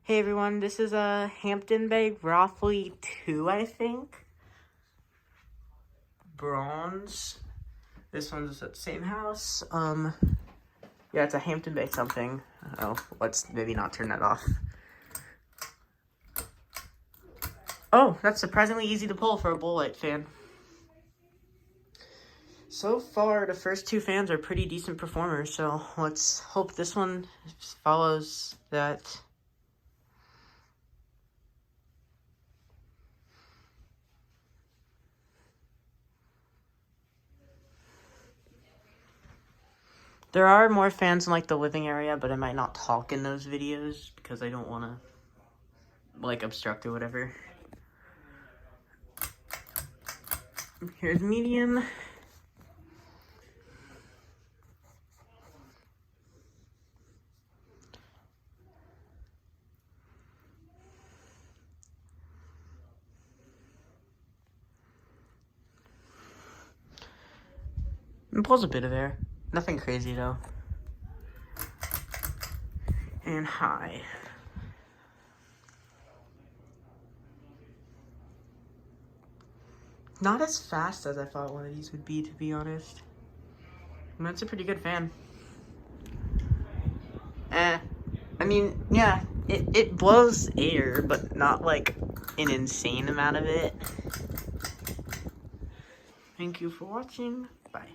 Hey everyone, this is a Hampton Bay Rothley 2, I think. Bronze. This one's at the same house. Yeah, it's a Hampton Bay something. Oh, let's maybe not turn that off. Oh, that's surprisingly easy to pull for a bull light fan. So far, the first two fans are pretty decent performers, so let's hope this one follows that. There are more fans in, like, the living area, but I might not talk in those videos because I don't want to, like, obstruct or whatever. Here's medium. It pulls a bit of air. Nothing crazy, though. And high. Not as fast as I thought one of these would be, to be honest. And that's a pretty good fan. I mean, yeah, it blows air, but not, like, an insane amount of it. Thank you for watching. Bye.